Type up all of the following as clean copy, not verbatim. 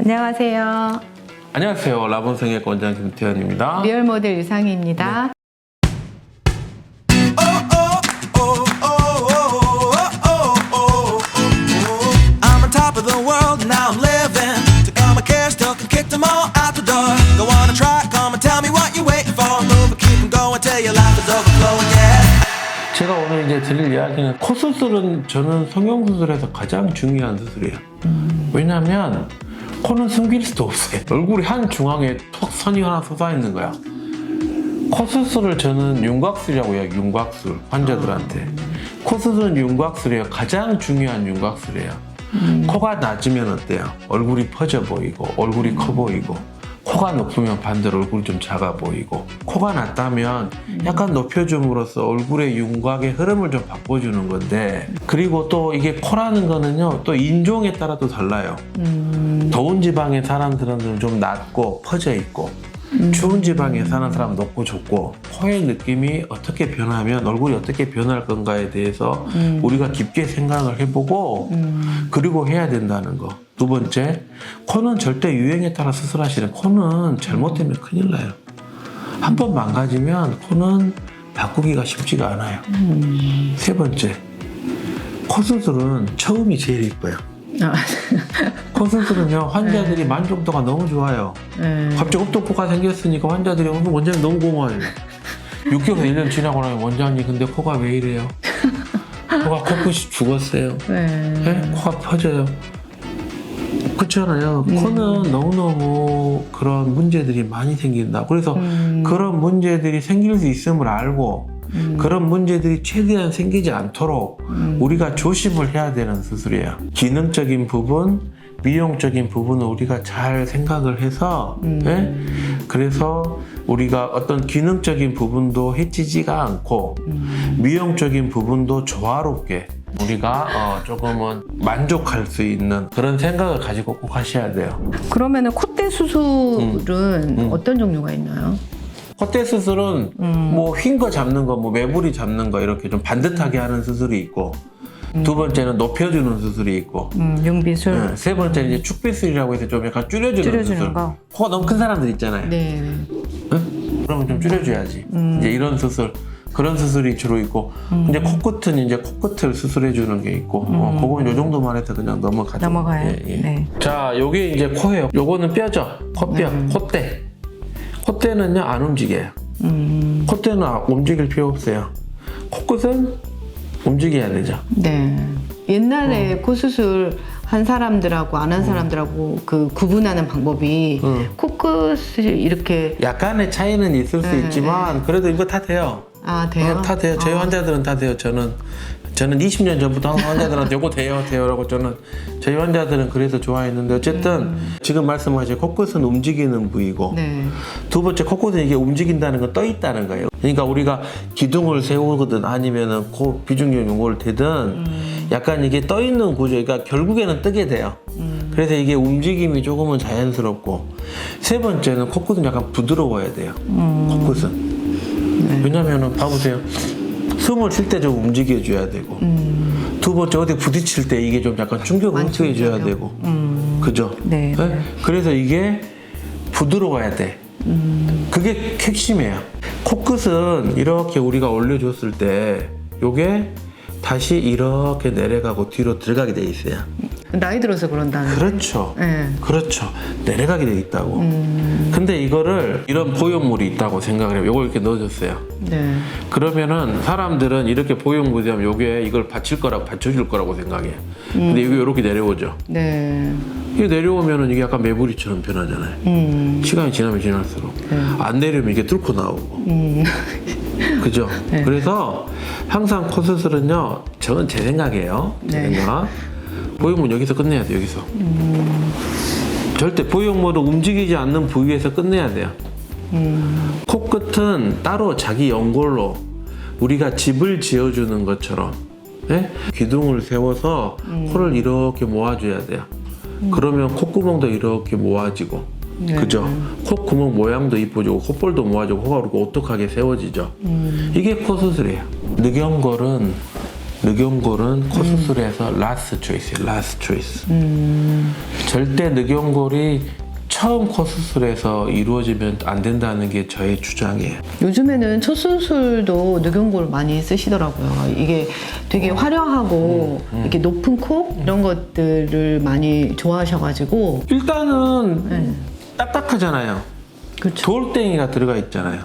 안녕하세요. 안녕하세요. 라본성의 원장 김태현입니다. 리얼 모델 유상희입니다. I'm on top of the world, now I'm living. Took all my cares, took and kicked them all out the door. Go on and try, come and tell me what you're waiting for. Move and keep them going till your life is overflowing, yeah. 제가 오늘 이제 드릴 이야기는 코 수술은 저는 성형수술에서 가장 중요한 수술이에요. 왜냐하면 코는 숨길 수도 없어요. 얼굴이 한 중앙에 턱 선이 하나 솟아있는 거야. 코 수술을 저는 윤곽술이라고 해요. 윤곽술 환자들한테. 코 수술은 윤곽술이에요. 가장 중요한 윤곽술이에요. 코가 낮으면 어때요? 얼굴이 퍼져 보이고 얼굴이 커 보이고, 코가 높으면 반대로 얼굴이 좀 작아 보이고, 코가 낮다면 약간 높여줌으로써 얼굴의 윤곽의 흐름을 좀 바꿔주는 건데, 그리고 또 이게 코라는 거는요 또 인종에 따라도 달라요. 더운 지방에 사는 사람들은 좀 낮고 퍼져 있고, 추운 지방에 사는 사람은 높고 좁고, 코의 느낌이 어떻게 변하면 얼굴이 어떻게 변할 건가에 대해서 우리가 깊게 생각을 해보고 그리고 해야 된다는 거. 두 번째, 코는 절대 유행에 따라 수술하시는, 코는 잘못되면 큰일 나요. 한 번 망가지면 코는 바꾸기가 쉽지가 않아요. 세 번째, 코 수술은 처음이 제일 이뻐요. 코 수술은요 환자들이 만족도가 너무 좋아요. 갑자기 없던 코가 생겼으니까 환자들이 원장님 너무 고마워요. 6개월 1년 지나고 나면 원장님 근데 코가 왜 이래요? 코가 코끝이 죽었어요. 네? 코가 퍼져요. 그렇잖아요. 코는 너무너무 그런 문제들이 많이 생긴다. 그래서 그런 문제들이 생길 수 있음을 알고 그런 문제들이 최대한 생기지 않도록 우리가 조심을 해야 되는 수술이에요. 기능적인 부분, 미용적인 부분을 우리가 잘 생각을 해서 예? 그래서 우리가 어떤 기능적인 부분도 해치지가 않고 미용적인 부분도 조화롭게 우리가 조금은 만족할 수 있는 그런 생각을 가지고 꼭 하셔야 돼요. 그러면은 콧대 수술은 어떤 종류가 있나요? 콧대 수술은 뭐 휜 거 잡는 거, 뭐 매부리 잡는 거 이렇게 좀 반듯하게 하는 수술이 있고, 두 번째는 높여주는 수술이 있고, 융비술. 네, 세 번째는 이제 축비술이라고 해서 좀 약간 줄여주는 수술. 거. 코가 너무 큰 사람들 있잖아요. 네. 응? 그러면 좀 줄여줘야지. 이제 이런 수술, 그런 수술이 주로 있고, 이제 코끝은 이제 코끝을 수술해주는 게 있고, 그거는 요 정도만 해서 그냥 넘어가죠. 넘어가요. 예, 예. 네. 자, 요게 이제 코예요. 요거는 뼈죠. 코뼈, 콧대. 콧대는요 안 움직여요. 콧대는 움직일 필요 없어요. 코끝은 움직여야 되죠. 네. 옛날에 코 수술 한 사람들하고 안 한 사람들하고 그 구분하는 방법이 코끝이 이렇게. 약간의 차이는 있을 수 있지만 그래도 이거 다 돼요. 아, 돼요? 다 돼요. 저희 환자들은 다 돼요. 저는 20년 전부터 항상 환자들한테 이거 돼요라고 저희 환자들은 그래서 좋아했는데, 어쨌든 지금 말씀하신 코끝은 움직이는 부위고, 네. 두 번째 코끝은 이게 움직인다는 건 떠 있다는 거예요. 그러니까 우리가 기둥을 세우거든 아니면은 코 비중력 요구를 대든 약간 이게 떠 있는 구조, 그러니까 결국에는 뜨게 돼요. 그래서 이게 움직임이 조금은 자연스럽고, 세 번째는 코끝은 약간 부드러워야 돼요. 코끝은. 왜냐면은 봐보세요. 숨을 쉴 때 좀 움직여줘야 되고, 두 번째 어디 부딪힐 때 이게 좀 약간 충격을 느껴줘야 되고, 그죠? 네. 네? 그래서 이게 부드러워야 돼. 그게 핵심이에요. 코끝은 이렇게 우리가 올려줬을 때 요게 다시 이렇게 내려가고 뒤로 들어가게 돼 있어요. 나이 들어서 그런다는. 그렇죠. 네. 그렇죠. 내려가게 돼 있다고. 근데 이거를 이런 보형물이 있다고 생각을 해요. 요걸 이렇게 넣어줬어요. 네. 그러면은 사람들은 이렇게 보형물이 하면 요게 이걸 받쳐줄 거라고 생각해요. 근데 이게 이렇게 내려오죠. 네. 이게 내려오면은 이게 약간 매부리처럼 변하잖아요. 시간이 지나면 지날수록. 안 내려오면 이게 뚫고 나오고. 그죠? 네. 그래서 항상 코 수술은요, 저는 제 생각이에요. 제 네. 생각. 보형물 여기서 끝내야 돼요, 여기서. 절대 보형물을 움직이지 않는 부위에서 끝내야 돼요. 코끝은 따로 자기 연골로 우리가 집을 지어주는 것처럼, 네? 기둥을 세워서 코를 이렇게 모아줘야 돼요. 그러면 콧구멍도 이렇게 모아지고, 그죠? 콧구멍 모양도 이뻐지고 콧볼도 모아지고 코가 그렇게 오똑하게 세워지죠. 이게 코 수술이에요. 늑연골은 늑연골은 코 수술에서 라스트 초이스예요. 라스트 초이스. 절대 늑연골이 처음 코 수술에서 이루어지면 안 된다는 게 저의 주장이에요. 요즘에는 첫 수술도 늑연골 많이 쓰시더라고요. 이게 되게 화려하고 이렇게 높은 코 이런 것들을 많이 좋아하셔가지고. 일단은 딱딱하잖아요. 그렇죠. 돌덩이가 들어가 있잖아요.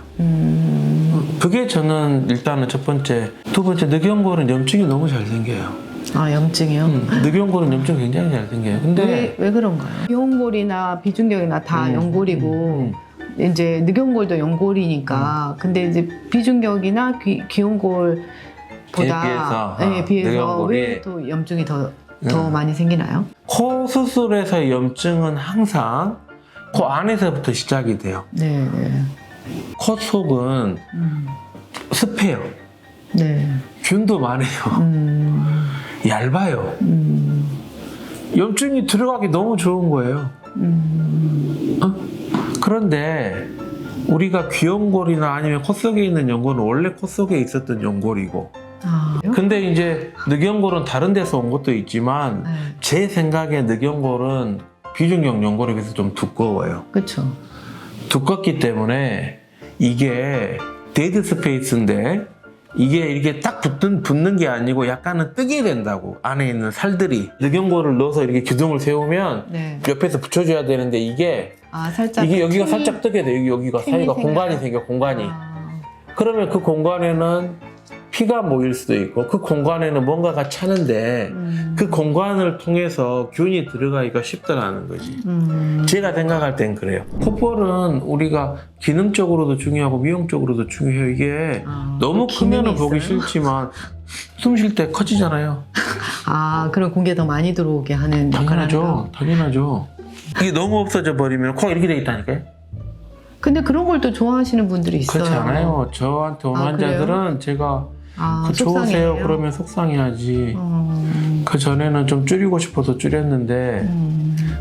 그게 저는 일단은 첫 번째. 두 번째, 늑연골은 염증이 너무 잘 생겨요. 아, 염증이요? 늑연골은 염증 굉장히 잘 생겨요. 근데 왜 그런가요? 비연골이나 비중격이나 다 연골이고 이제 늑연골도 연골이니까 근데 이제 비중격이나 귀연골보다 비해서, 비해서 늑연골이 왜 또 염증이 더 많이 생기나요? 코 수술에서 염증은 항상 코 안에서부터 시작이 돼요. 네, 코 속은 습해요. 네. 균도 많아요. 얇아요. 염증이 들어가기 너무 좋은 거예요. 그런데 우리가 귀연골이나 아니면 코 속에 있는 연골은 원래 코 속에 있었던 연골이고, 아, 근데 이제 늑연골은 다른 데서 온 것도 있지만 네. 제 생각에 늑연골은 비중격 연골에 비해서 좀 두꺼워요. 그렇죠. 두껍기 때문에 이게 데드 스페이스인데 이게 이렇게 딱 붙는 게 아니고 약간은 뜨게 된다고. 안에 있는 살들이 늑연골을 넣어서 이렇게 기둥을 세우면 네. 옆에서 붙여줘야 되는데 이게 살짝 여기가 틈이- 살짝 뜨게 돼요. 여기가 틈이 사이가 생겨요. 공간이 생겨. 공간이. 아, 그러면 그 공간에는 피가 모일 수도 있고 그 공간에는 뭔가가 차는데 그 공간을 통해서 균이 들어가기가 쉽다라는 거지. 제가 생각할 땐 그래요. 콧볼은 우리가 기능적으로도 중요하고 미용적으로도 중요해요. 이게 너무 그 기능이 크면 보기 있어요? 싫지만 숨 쉴 때 커지잖아요. 그럼 공기가 더 많이 들어오게 하는 역할을 하는 거. 당연하죠. 이게 너무 없어져 버리면 코가 이렇게 돼 있다니까요. 근데 그런 걸 또 좋아하시는 분들이 있어요. 그렇지 않아요. 저한테 온 아, 환자들은 제가 좋으세요 속상해요? 그러면 속상해하지. 어, 그 전에는 좀 줄이고 싶어서 줄였는데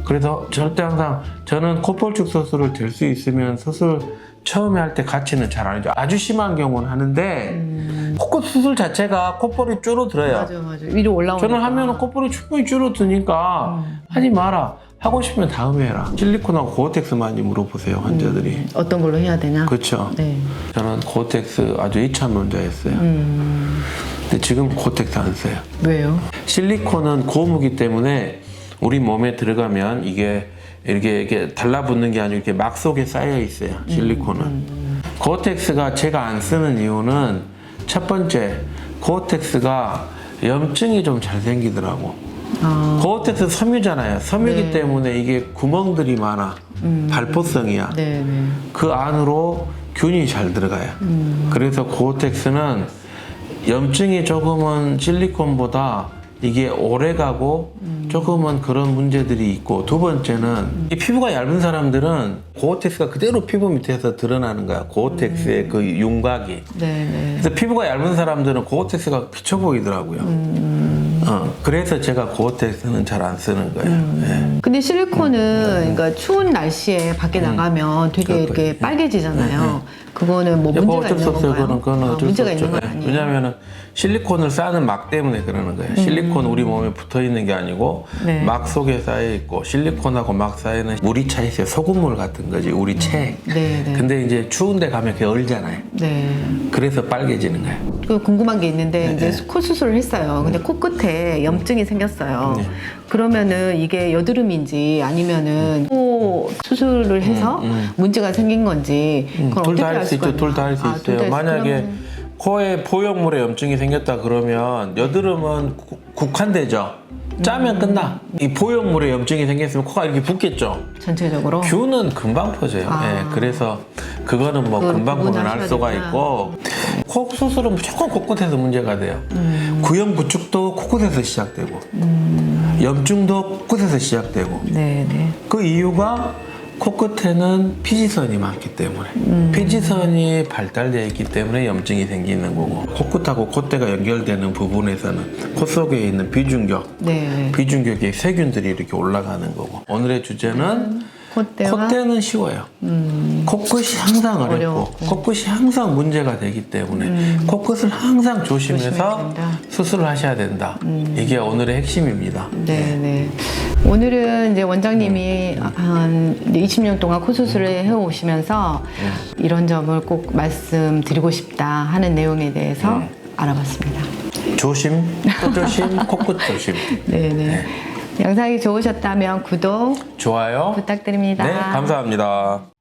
그래서 절대 항상 저는 콧볼축 수술을 될 수 있으면 수술 처음에 할 때 같이는 잘 안 해줘. 아주 심한 경우는 하는데 코끝 수술 자체가 콧볼이 줄어들어요. 맞아. 위로 올라오는 저는 하면은 콧볼이 충분히 줄어드니까 하지 마라. 하고 싶으면 다음에 해라. 실리콘하고 고어텍스 많이 물어보세요 환자들이. 어떤 걸로 해야 되냐? 그렇죠. 네. 저는 고어텍스 아주 이참론자였어요. 근데 지금 고어텍스 안 써요. 왜요? 실리콘은 고무기 때문에 우리 몸에 들어가면 이게 이렇게 달라붙는 게 아니고 이렇게 막 속에 쌓여 있어요. 실리콘은. 고어텍스가 제가 안 쓰는 이유는 첫 번째, 고어텍스가 염증이 좀 잘 생기더라고. 고어텍스 섬유잖아요. 섬유기 네. 때문에 이게 구멍들이 많아. 발포성이야. 네. 그 안으로 균이 잘 들어가요. 그래서 고어텍스는 염증이 조금은 실리콘보다 이게 오래 가고 조금은 그런 문제들이 있고, 두 번째는 이 피부가 얇은 사람들은 고어텍스가 그대로 피부 밑에서 드러나는 거야. 고어텍스의 그 윤곽이. 네. 그래서 피부가 얇은 사람들은 고어텍스가 비쳐 보이더라고요. 그래서 제가 고어텍스는 잘 안 쓰는 거예요. 근데 실리콘은 그러니까 추운 날씨에 밖에 나가면 되게 이렇게 빨개지잖아요. 그거는 뭐 문제가 어쩔 수 있는 없어요. 건가요? 그거는 어쩔 수 문제가 없죠. 있는 건 네. 아니에요. 왜냐하면 실리콘을 쌓는 막 때문에 그러는 거예요. 실리콘 우리 몸에 붙어 있는 게 아니고 네. 막 속에 쌓여 있고, 실리콘하고 막 사이는 물이 차 있어요. 소금물 같은 거지. 우리 체. 네. 근데 이제 추운데 가면 그게 얼잖아요. 네. 그래서 빨개지는 거예요. 그 궁금한 게 있는데 이제 코 수술을 했어요. 근데 코끝에 염증이 생겼어요. 네. 그러면은 이게 여드름인지 아니면은 코 수술을 해서 문제가 생긴 건지 그건 둘 어떻게 다 할 알 수 수가 있죠. 둘 다 할 있나요? 수 아, 둘 있어요. 다 만약에 그러면- 코에 포용물에 염증이 생겼다 그러면 여드름은 국한되죠. 짜면 끝나. 이 포용물에 염증이 생겼으면 코가 이렇게 붓겠죠. 전체적으로 균은 금방 퍼져요. 아. 예, 그래서 그거는 뭐 그걸 금방 보면 구분하셔야 알 수가 되구나. 있고, 코 수술은 무조건 코끝에서 문제가 돼요. 구형 구축도 코끝에서 시작되고, 염증도 코끝에서 시작되고. 네. 그 이유가 코끝에는 피지선이 많기 때문에, 피지선이 발달되어 있기 때문에 염증이 생기는 거고, 코끝하고 콧대가 연결되는 부분에서는 코 속에 있는 비중격, 네. 비중격의 세균들이 이렇게 올라가는 거고. 오늘의 주제는 콧대와 콧대는 쉬워요. 코끝이 항상 어렵고 어려웠고. 코끝이 항상 문제가 되기 때문에 코끝을 항상 조심해서 조심해야 된다. 수술을 하셔야 된다. 이게 오늘의 핵심입니다. 네. 오늘은 이제 원장님이 한 20년 동안 코 수술을 해오시면서 이런 점을 꼭 말씀드리고 싶다 하는 내용에 대해서 알아봤습니다. 조심, 코 조심, 코끝 조심. 네네. 영상이 좋으셨다면 구독 좋아요. 부탁드립니다. 네, 감사합니다.